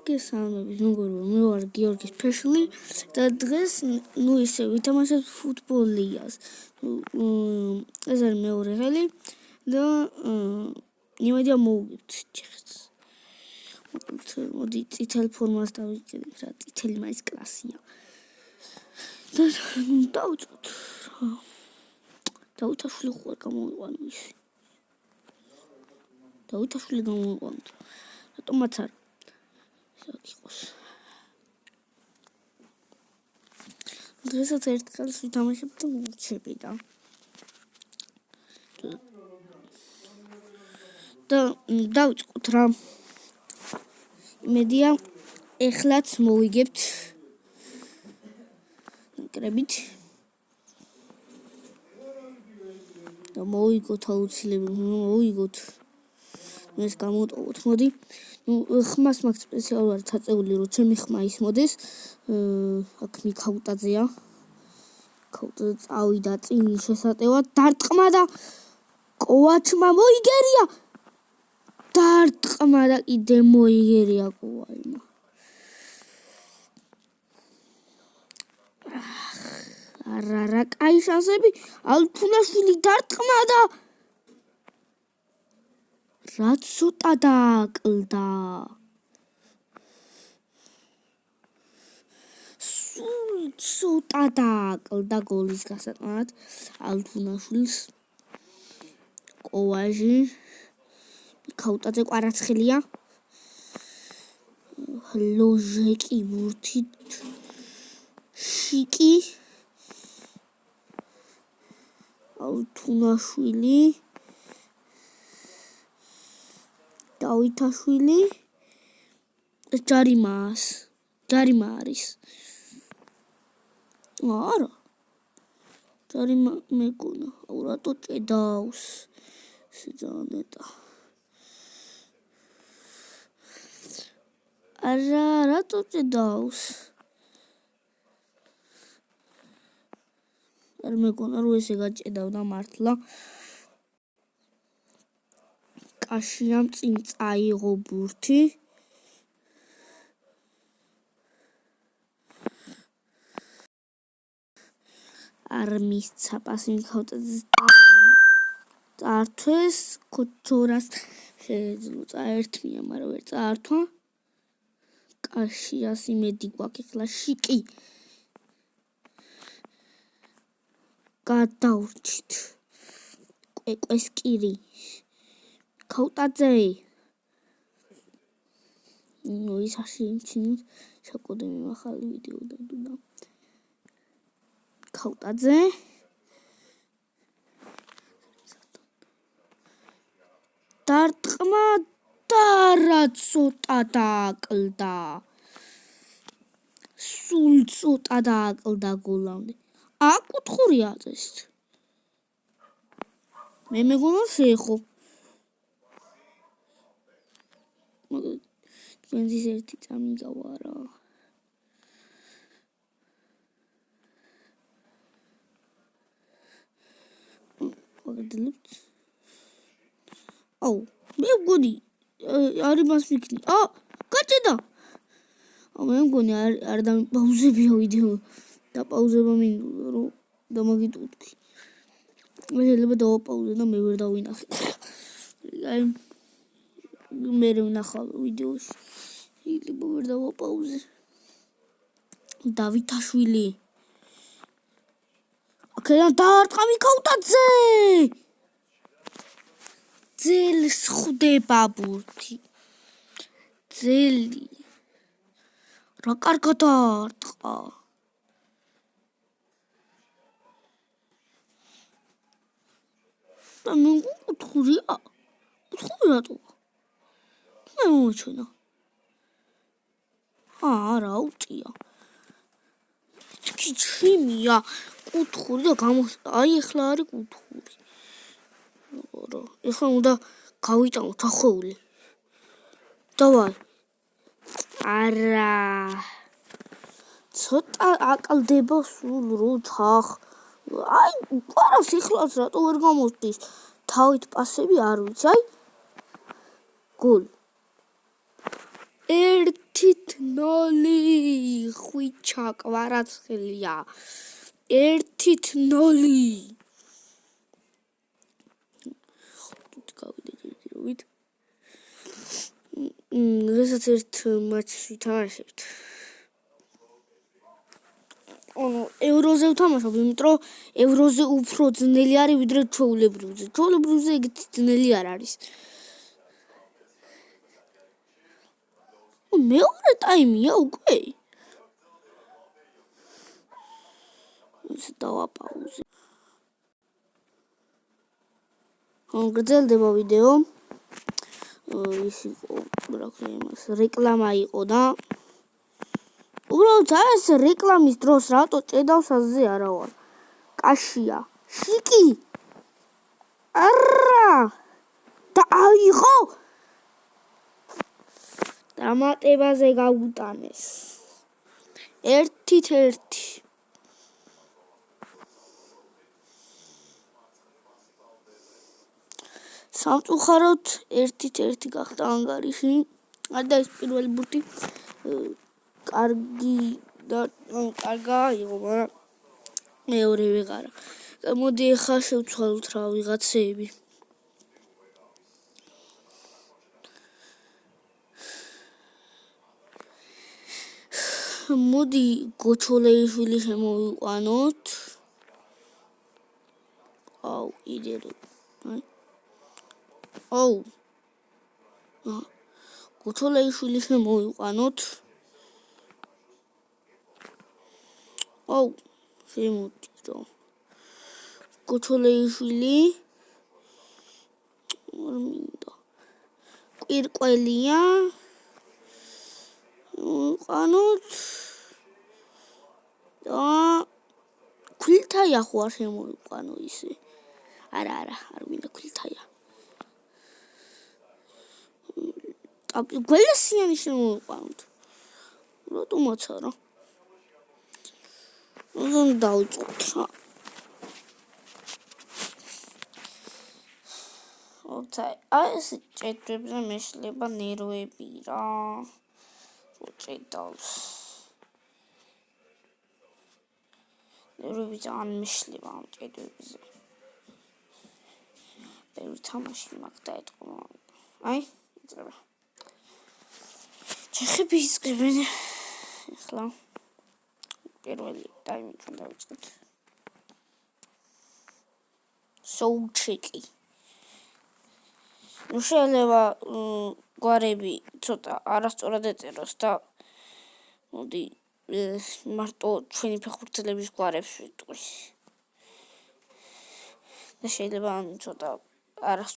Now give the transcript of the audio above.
გესალმებით, მეგობრებო, მე ვარ გიორგი სპეშალი და დღეს ისე ვითამაშებთ ფუტბოლიას. ეს არის მეორე ხელი და იმედია მოვუგებთ ჩეხეთს. მოდი წითელ ფორმას დავიჭერით, რა წითელი მაინც კლასია. და დავუწყოთ. დავითაშვილი ხوار გამოვიყვანო ისი. დავითაშვილი გამოვიყვანო. რატომაც არა იქოს. დღესაც ერთხელ ვითამაშებთ და მოვჩები და დავიწყოთ რა. იმედია ეხლაც მოვიგებთ კრებით და მოვიგოთ აუცილებლად, მოვიგოთ. ეს გამოტოვოთ, მოდი. ხმას მაქვს სპეციალურად აწეული, რომ ჩემი ხმა ისმოდეს. აქ მიქაუტაძეა. ქაუტაძე წავიდა წინ შესატევად, დარტყმა და კოვაჩმა მოიგერია. დარტყმა და კიდე მოიგერია კოვაჩმა. არა, კაი შანსები. ალთუნაშვილი დარტყმა და რა ცოტა დააკლდა. ცოტა დააკლდა გოლის გასატანად ალთუნაშვილს. კოვაჟი ქაუტაძე კვარაცხელია. ლოჟეკი ბურთით შიკი ალთუნაშვილი დავითაშვილი ჯარიმა არის. არა ჯარიმა მეკონა, რატო ჭედავს სიძანეტა. არა რატო ჭედავს. არ მეკონა რომ ესე გაჭედავდა მართლა. კაშიამ წინ წაიღო ბურთი. არ მისცა პასი მიქაუტაძეს წაართვეს. ქოჩორას შეეძლო წაერთმია, მაგრამ ვერ წაართვა. კაშიას იმედი გვაქვს ეხლა შიკი. გადავრჩით. კვეკვესკირი. ქაუტაძე. ის შეიმჩნევთ საკოდემი ახალი ვიდეო და ქაუტაძე. დარტყმა და რა ცოტა დააკლდა. სულ ცოტა დააკლდა გოლამდე. აკუთხურია ეს. მე მეგონა შეეხო. თქვენთვის ერთი წამიგავა რა. ვაგდლებთ. მე მგონი არ იმას ვიქნი. გაჭედა. მე მგონი არ დამიპაუზებია ვიდეო. დაპაუზება მინდოდა რომ დამაგიტოვთქი. შეიძლება დავაპაუზე და მე ვერ დავინახე. მე ვნახავ ვიდეოში. შეიძლება ვერ დავაპაუზე. დავითაშვილი. აქედან დაარტყა მიქაუტაძე. ძელს ხვდება ბურთი. ძელი. რა კარგად დაარტყა. და მე კუთხურია. კუთხური რატო? მე მოჩვენა. არა აუტია. ჩიმია კუთხური და აი ეხლა არის კუთხური. არა, ეხლა უნდა გავიტანოთ ახეული. დავაი. არა. ცოტა აკლდება სულ რო თხახ. აი, ყარავს ეხლაც რატო ვერ გამოსდის. თავით პასები არ ვიცი, აი. გოლ. ერთი ხვიჩა კვარაცხელია 1-0 გავიდეთ დღესაც ერთ მატჩს ვითამაშებთ ევროზე ვთამაშობ, იმიტომ რომ ევროზე უფრო ძნელი არის ვიდრე ჩვეულებრივზე. ჩვეულებრივზე ეგეთი ძნელი არ არის. მეორე ტაიმია უკვე. ის დავაპაუზე. გრძელდება ვიდეო. ის იყო, რა ქვია იმას, რეკლამა იყო და უბრალოდ ეს რეკლამის დროს რატო ჭედავს ასე არა ვარ. კაშია. შიკი. არა. და აიღო. დამატებაზე გაუტანეს. 1-1. სამწუხაროდ 1-1 გახდა ანგარიში. და ეს პირველი ბურთი კარგა იყო, მაგრამ მეორე ვეღარა. მოდი ახლა შევცვალოთ რა ვიღაცეები. მოდი გოჩოლეიშვილი შემოვიყვანოთ. იდერო. გოჩოლეიშვილი შემოვიყვანოთ. შემოდირო. გოჩოლეიშვილი არ მინდა. კვირკველია. ვიყვანოთ. და ქვილთაია ხო არ შემოვიყვანო ისე. არა, არ მინდა ქვილთაია. გველასიანი შემოვიყვანოთ. რატომაც არა. უნდა დავიწყოთ რა. ეს ჭედებზე მეშლება ნერვები რა. ჭედავს. ნერვები ძალიან მეშლება ამ ჭედებზე. ბევრი თამაში მაქვს და ეთქვა. იწყება. ჩეხები იწყებენ. ახლა პირველი ტაიმი უნდა დავიწყოთ. სოუჩეკი. შეიძლება გვარები ცოტა არასწორად ეწეროს და მოდი მარტო ჩვენი ფეხბურთელების გვარებს ვიტყვი. და შეიძლება ცოტა